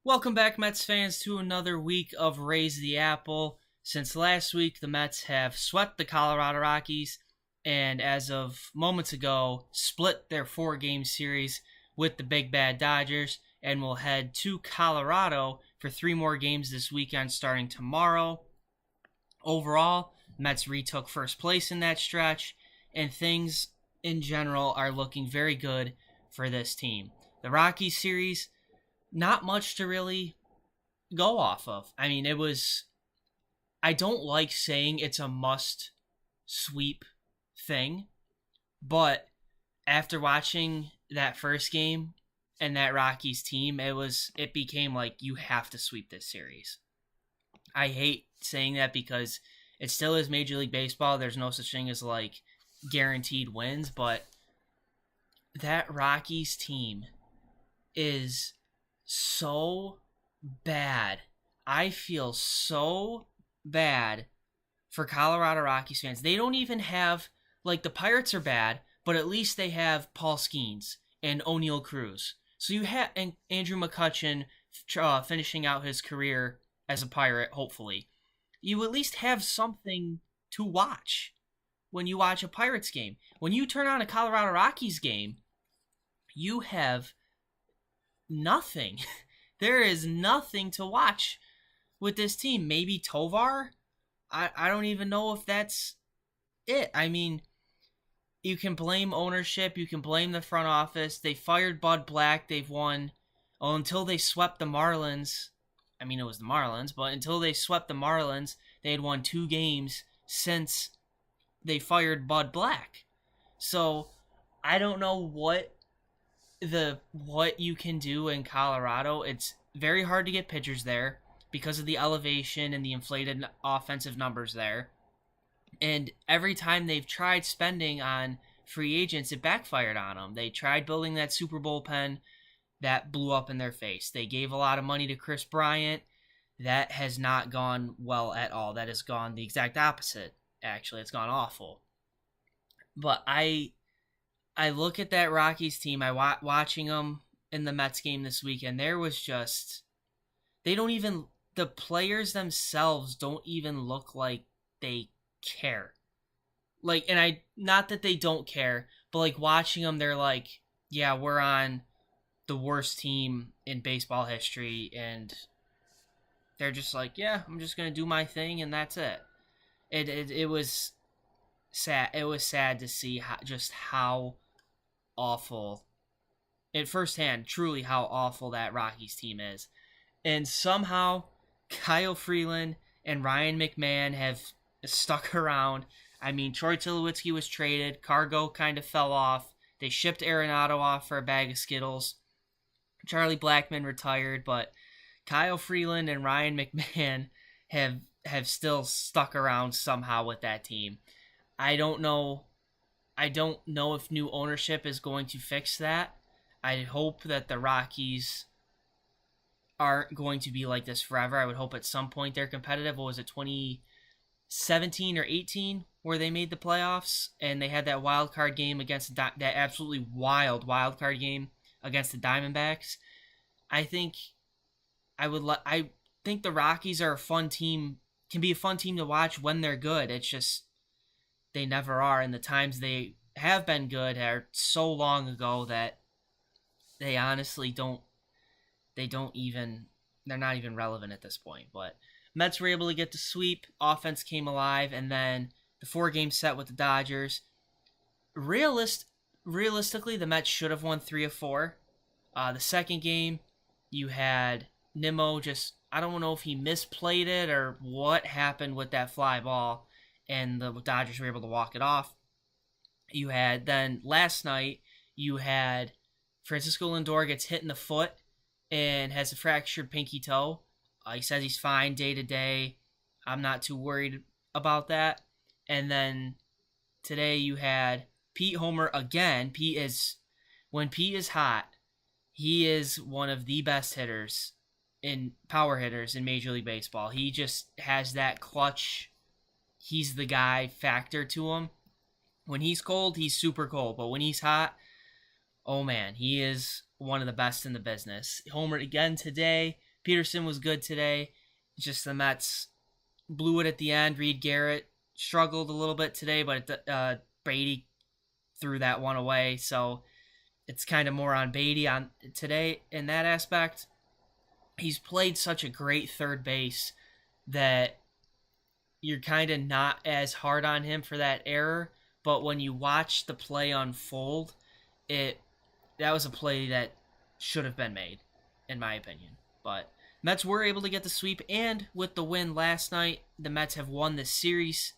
Welcome back, Mets fans, to another week of Raise the Apple. Since last week, the Mets have swept the Colorado Rockies, and as of moments ago, split their four-game series with the Big Bad Dodgers, and will head to Colorado for three more games this weekend starting tomorrow. Overall, Mets retook first place in that stretch, and things in general are looking very good for this team. The Rockies series, not much to really go off of. I mean, I don't like saying it's a must sweep thing, but after watching that first game and that Rockies team, it became like you have to sweep this series. I hate saying that because it still is Major League Baseball. There's no such thing as like guaranteed wins, but that Rockies team is so bad. I feel so bad for Colorado Rockies fans. They don't even have, like, the Pirates are bad, but at least they have Paul Skeens and O'Neill Cruz. So you have Andrew McCutchen finishing out his career as a Pirate, hopefully. You at least have something to watch when you watch a Pirates game. When you turn on a Colorado Rockies game, you have nothing. There is nothing to watch with this team. Maybe Tovar? I don't even know if that's it. I mean, you can blame ownership. You can blame the front office. They fired Bud Black. They've won, until they swept the Marlins. I mean, it was the Marlins, but until they swept the Marlins, they had won 2 games since they fired Bud Black. So, I don't know what you can do in Colorado. It's very hard to get pitchers there because of the elevation and the inflated offensive numbers there. And every time they've tried spending on free agents, it backfired on them. They tried building that super bullpen, that blew up in their face. They gave a lot of money to Chris Bryant. That has not gone well at all. That has gone the exact opposite, actually. It's gone awful. But I look at that Rockies team. Watching them in the Mets game this weekend. There was just, the players themselves don't even look like they care. Like, and not that they don't care, but like watching them, they're like, yeah, we're on the worst team in baseball history, and they're just like, yeah, I'm just gonna do my thing, and that's it. It was sad. It was sad to see how awful, at firsthand, truly how awful that Rockies team is. And somehow Kyle Freeland and Ryan McMahon have stuck around. I mean, Troy Tulowitzki was traded. Cargo kind of fell off. They shipped Arenado off for a bag of Skittles. Charlie Blackmon retired, but Kyle Freeland and Ryan McMahon have still stuck around somehow with that team. I don't know if new ownership is going to fix that. I hope that the Rockies aren't going to be like this forever. I would hope at some point they're competitive. What was it, 2017 or 18, where they made the playoffs and they had that wild card game against that absolutely wild card game against the Diamondbacks. I think the Rockies are a fun team, can be a fun team to watch when they're good. It's just they never are, and the times they have been good are so long ago that they honestly they're not even relevant at this point. But Mets were able to get the sweep, offense came alive, and then the 4-game set with the Dodgers. Realistically, the Mets should have won 3 of 4. The second game, you had Nimmo I don't know if he misplayed it or what happened with that fly ball, and the Dodgers were able to walk it off. Then last night, you had Francisco Lindor gets hit in the foot and has a fractured pinky toe. He says he's fine day to day. I'm not too worried about that. And then today you had Pete Homer again. When Pete is hot, he is one of the best power hitters in Major League Baseball. He just has that clutch, he's the guy factor to him. When he's cold, he's super cold. But when he's hot, oh man, he is one of the best in the business. Homered again today. Peterson was good today. Just the Mets blew it at the end. Reed Garrett struggled a little bit today, but Beatty threw that one away. So it's kind of more on Beatty on today in that aspect. He's played such a great third base that you're kind of not as hard on him for that error. But when you watch the play unfold, that was a play that should have been made, in my opinion. But Mets were able to get the sweep, and with the win last night, the Mets have won the series,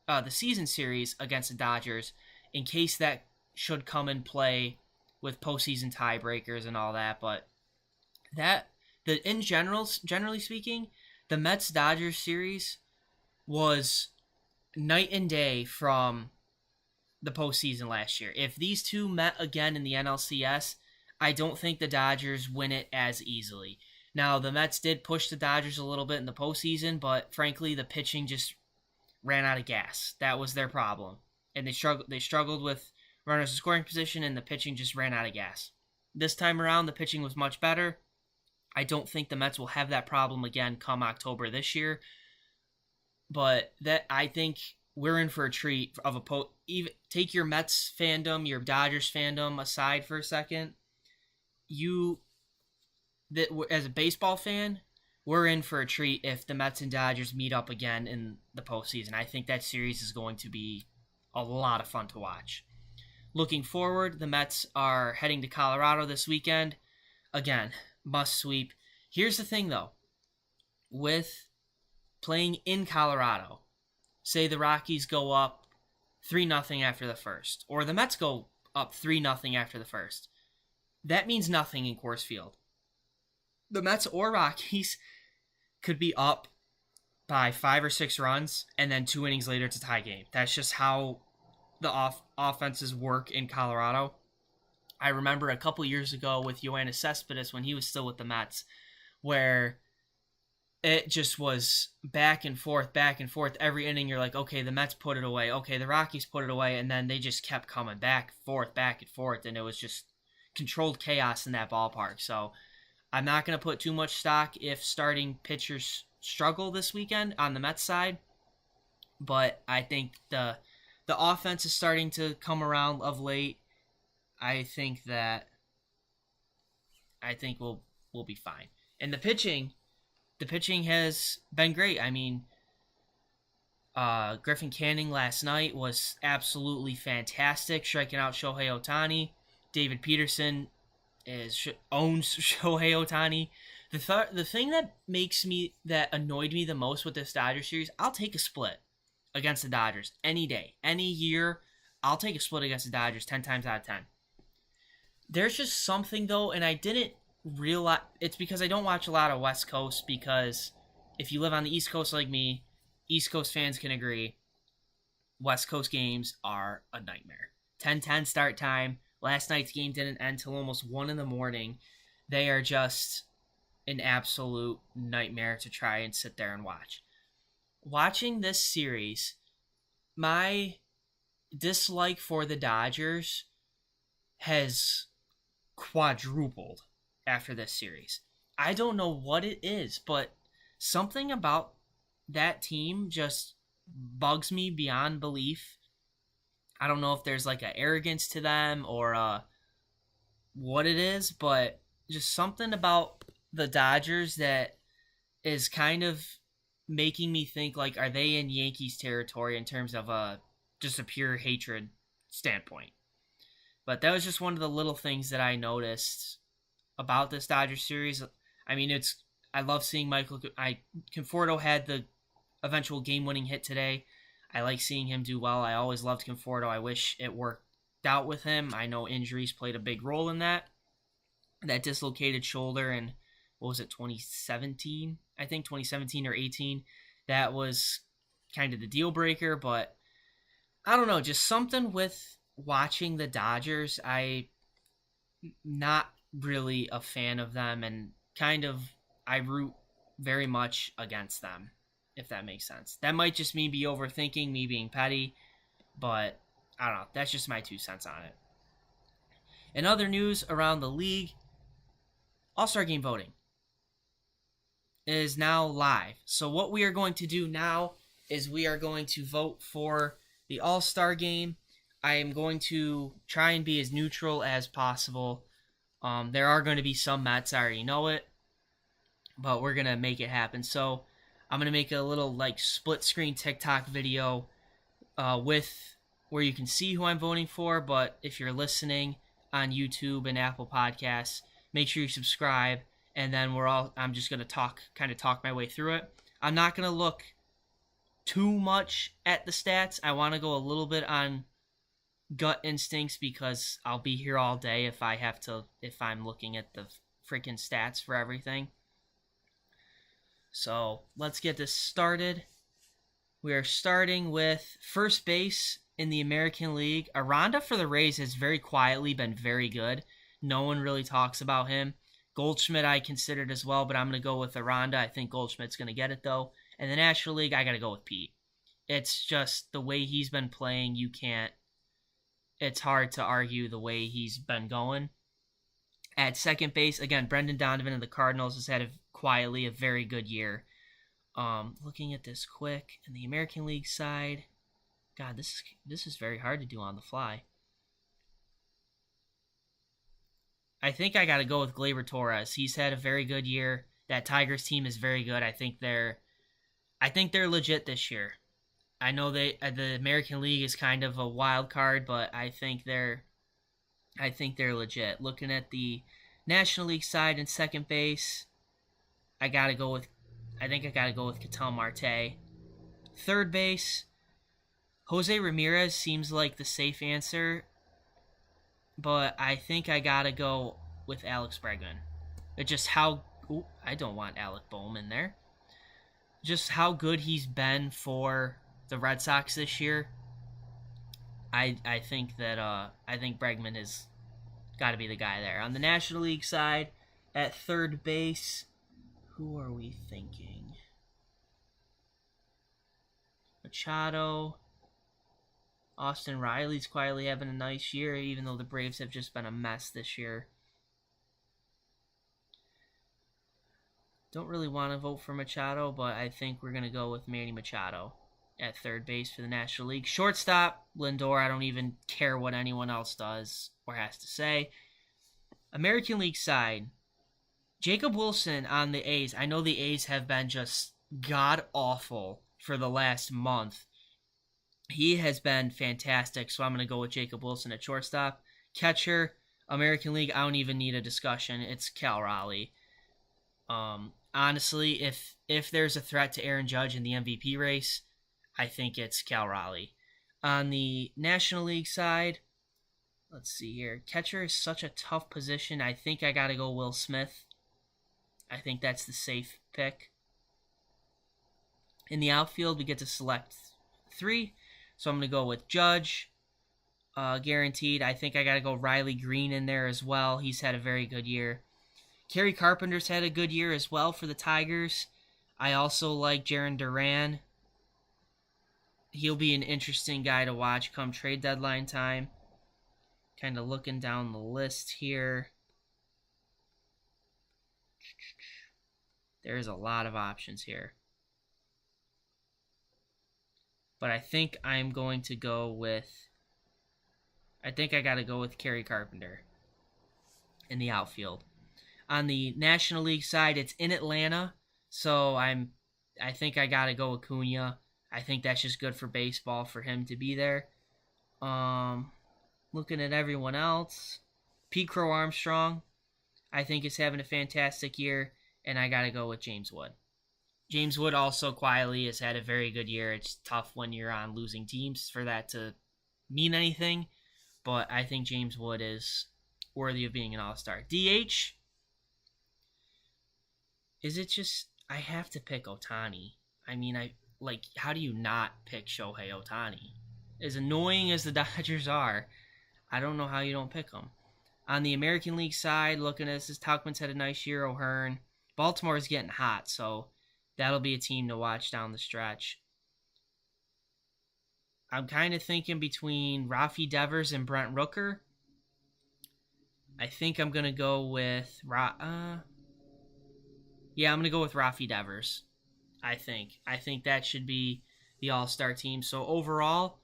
the season series against the Dodgers. In case that should come in play with postseason tiebreakers and all that, but generally speaking, the Mets Dodgers series was night and day from the postseason last year. If these two met again in the NLCS, I don't think the Dodgers win it as easily. Now, the Mets did push the Dodgers a little bit in the postseason, but frankly, the pitching just ran out of gas. That was their problem. And they struggled with runners in scoring position, and the pitching just ran out of gas. This time around, the pitching was much better. I don't think the Mets will have that problem again come October this year. But I think we're in for a treat of take your Mets fandom, your Dodgers fandom aside for a second. As a baseball fan, we're in for a treat if the Mets and Dodgers meet up again in the postseason. I think that series is going to be a lot of fun to watch. Looking forward, the Mets are heading to Colorado this weekend. Again, must sweep. Here's the thing, though. With playing in Colorado, say the Rockies go up 3-0 after the first, or the Mets go up 3-0 after the first. That means nothing in Coors Field. The Mets or Rockies could be up by 5 or 6 runs, and then 2 innings later it's a tie game. That's just how the offenses work in Colorado. I remember a couple years ago with Yoenis Cespedes when he was still with the Mets, where it just was back and forth. Every inning you're like, okay, the Mets put it away. Okay, the Rockies put it away. And then they just kept coming back and forth. And it was just controlled chaos in that ballpark. So I'm not going to put too much stock if starting pitchers struggle this weekend on the Mets side. But I think the offense is starting to come around of late. I think we'll be fine. And the pitching has been great. I mean, Griffin Canning last night was absolutely fantastic, striking out Shohei Ohtani. David Peterson owns Shohei Ohtani. The thing that annoyed me the most with this Dodgers series, I'll take a split against the Dodgers any day, any year. I'll take a split against the Dodgers 10 times out of 10. There's just something, though, and I didn't realize it's because I don't watch a lot of West Coast, because if you live on the East Coast like me, East Coast fans can agree, West Coast games are a nightmare. 10:10 start time. Last night's game didn't end till almost 1 in the morning. They are just an absolute nightmare to try and sit there and watch. Watching this series, my dislike for the Dodgers has quadrupled after this series. I don't know what it is, but something about that team just bugs me beyond belief. I don't know if there's like an arrogance to them or what it is, but just something about the Dodgers that is kind of making me think, like, are they in Yankees territory in terms of just a pure hatred standpoint. But that was just one of the little things that I noticed about this Dodgers series. I mean, I love seeing Conforto had the eventual game-winning hit today. I like seeing him do well. I always loved Conforto. I wish it worked out with him. I know injuries played a big role in that. That dislocated shoulder in, 2017? I think 2017 or 18. That was kind of the deal breaker, but I don't know, just something with watching the Dodgers. I'm not really a fan of them, and I root very much against them, if that makes sense. That might just me be overthinking, me being petty, but I don't know. That's just my 2 cents on it. In other news around the league, All-Star Game voting. is now live. So what we are going to do now is we are going to vote for the All-Star game. I am going to try and be as neutral as possible. There are going to be some Mets, I already know it, but we're going to make it happen. So I'm going to make a little split screen TikTok video with where you can see who I'm voting for, but if you're listening on YouTube and Apple Podcasts, make sure you subscribe, and then I'm just going to talk my way through it. I'm not going to look too much at the stats. I want to go a little bit on gut instincts because I'll be here all day if I'm looking at the freaking stats for everything. So let's get this started. We are starting with first base in the American League. Aranda for the Rays has very quietly been very good. No one really talks about him. Goldschmidt I considered as well, but I'm going to go with Aranda. I think Goldschmidt's going to get it, though. And the National League, I got to go with Pete. It's just the way he's been playing, it's hard to argue the way he's been going. At second base, again, Brendan Donovan of the Cardinals has had quietly a very good year. Looking at this quick, in the American League side, God, this is very hard to do on the fly. I think I got to go with Gleyber Torres. He's had a very good year. That Tigers team is very good. I think they're legit this year. I know the American League is kind of a wild card, but I think they're legit. Looking at the National League side in second base, I think I gotta go with Ketel Marte. Third base, Jose Ramirez seems like the safe answer, but I think I gotta go with Alex Bregman. I don't want Alec Bohm in there. Just how good he's been for the Red Sox this year. I think Bregman has got to be the guy there. On the National League side, at third base, who are we thinking? Machado. Austin Riley's quietly having a nice year, even though the Braves have just been a mess this year. Don't really want to vote for Machado, but I think we're going to go with Manny Machado at third base for the National League. Shortstop, Lindor. I don't even care what anyone else does or has to say. American League side, Jacob Wilson on the A's. I know the A's have been just god-awful for the last month. He has been fantastic, so I'm going to go with Jacob Wilson at shortstop. Catcher, American League, I don't even need a discussion. It's Cal Raleigh. Honestly, if there's a threat to Aaron Judge in the MVP race, I think it's Cal Raleigh. On the National League side, let's see here. Catcher is such a tough position. I think I got to go Will Smith. I think that's the safe pick. In the outfield, we get to select 3. So I'm going to go with Judge, guaranteed. I think I got to go Riley Green in there as well. He's had a very good year. Kerry Carpenter's had a good year as well for the Tigers. I also like Jarren Duran. He'll be an interesting guy to watch come trade deadline time. Kind of looking down the list here. There's a lot of options here. But I think I'm going to go with... I think I got to go with Kerry Carpenter in the outfield. On the National League side, it's in Atlanta, so I think I got to go with Acuna. I think that's just good for baseball for him to be there. Looking at everyone else, Pete Crow Armstrong, I think is having a fantastic year, and I got to go with James Wood. James Wood also quietly has had a very good year. It's tough when you're on losing teams for that to mean anything, but I think James Wood is worthy of being an all-star. DH, is it just, I have to pick Ohtani. I mean, how do you not pick Shohei Ohtani? As annoying as the Dodgers are, I don't know how you don't pick them. On the American League side, looking at this, Tauchman's had a nice year, O'Hearn. Baltimore's getting hot, so that'll be a team to watch down the stretch. I'm kind of thinking between Rafi Devers and Brent Rooker. I think I'm going to go with... Yeah, I'm going to go with Rafi Devers. I think that should be the all-star team. So overall,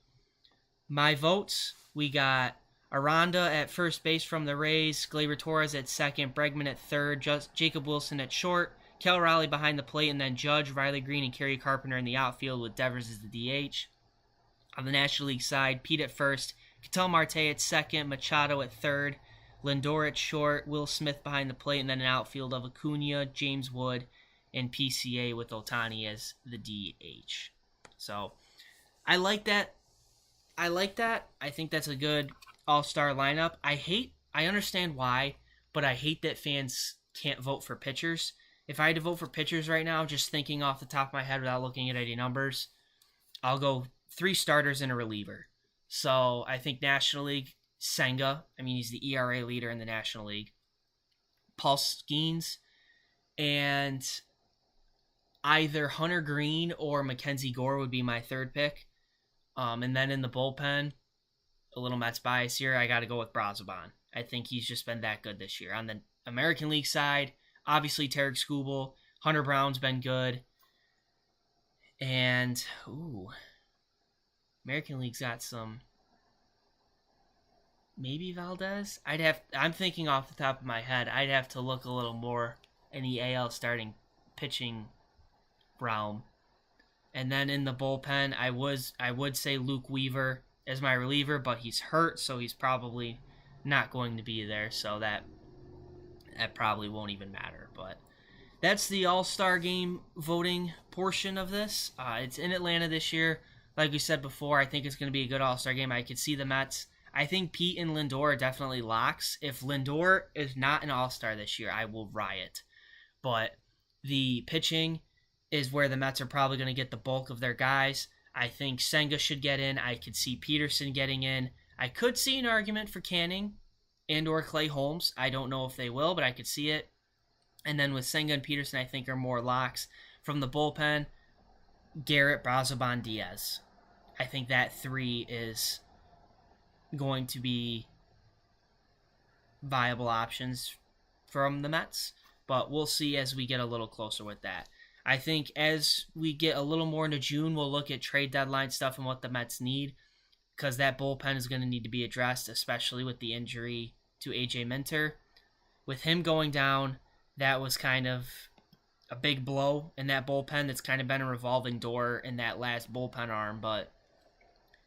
my votes, we got Aranda at first base from the Rays, Gleyber Torres at second, Bregman at third, Jacob Wilson at short, Cal Raleigh behind the plate, and then Judge, Riley Green, and Kerry Carpenter in the outfield with Devers as the DH. On the National League side, Pete at first, Ketel Marte at second, Machado at third, Lindor at short, Will Smith behind the plate, and then an outfield of Acuna, James Wood, and PCA with Ohtani as the DH. So I like that. I think that's a good all-star lineup. I understand why, but I hate that fans can't vote for pitchers. If I had to vote for pitchers right now, just thinking off the top of my head without looking at any numbers, I'll go 3 starters and a reliever. So I think National League, Senga. I mean, he's the ERA leader in the National League. Paul Skeens, and either Hunter Green or Mackenzie Gore would be my third pick. And then in the bullpen, a little Mets bias here, I got to go with Brazoban. I think he's just been that good this year. On the American League side, obviously Tarek Skubal. Hunter Brown's been good. And, American League's got some... Maybe Valdez? I'm thinking off the top of my head, I'd have to look a little more in the AL starting pitching realm. And then in the bullpen, I would say Luke Weaver as my reliever, but he's hurt, so he's probably not going to be there, so that probably won't even matter. But that's the All-Star Game voting portion of this. It's in Atlanta this year. Like we said before, I think it's going to be a good All-Star Game. I could see the Mets. I think Pete and Lindor are definitely locks. If Lindor is not an All-Star this year, I will riot. But the pitching is where the Mets are probably going to get the bulk of their guys. I think Senga should get in. I could see Peterson getting in. I could see an argument for Canning and or Clay Holmes. I don't know if they will, but I could see it. And then with Senga and Peterson, I think are more locks. From the bullpen, Garrett, Brazoban, Diaz. I think that 3 is going to be viable options from the Mets, but we'll see as we get a little closer with that. I think as we get a little more into June, we'll look at trade deadline stuff and what the Mets need, because that bullpen is going to need to be addressed, especially with the injury to AJ Minter. With him going down, that was kind of a big blow in that bullpen. That's kind of been a revolving door in that last bullpen arm, but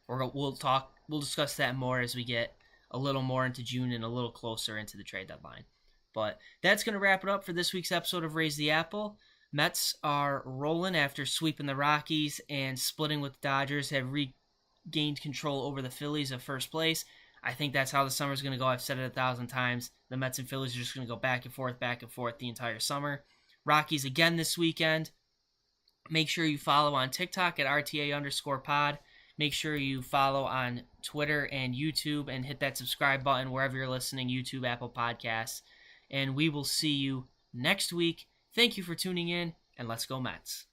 we'll discuss that more as we get a little more into June and a little closer into the trade deadline. But that's going to wrap it up for this week's episode of Raise the Apple. Mets are rolling after sweeping the Rockies and splitting with the Dodgers, have regained control over the Phillies of first place. I think that's how the summer's going to go. I've said it 1,000 times. The Mets and Phillies are just going to go back and forth the entire summer. Rockies again this weekend. Make sure you follow on TikTok at RTA_pod. Make sure you follow on Twitter and YouTube and hit that subscribe button wherever you're listening, YouTube, Apple Podcasts. And we will see you next week. Thank you for tuning in, and let's go Mets.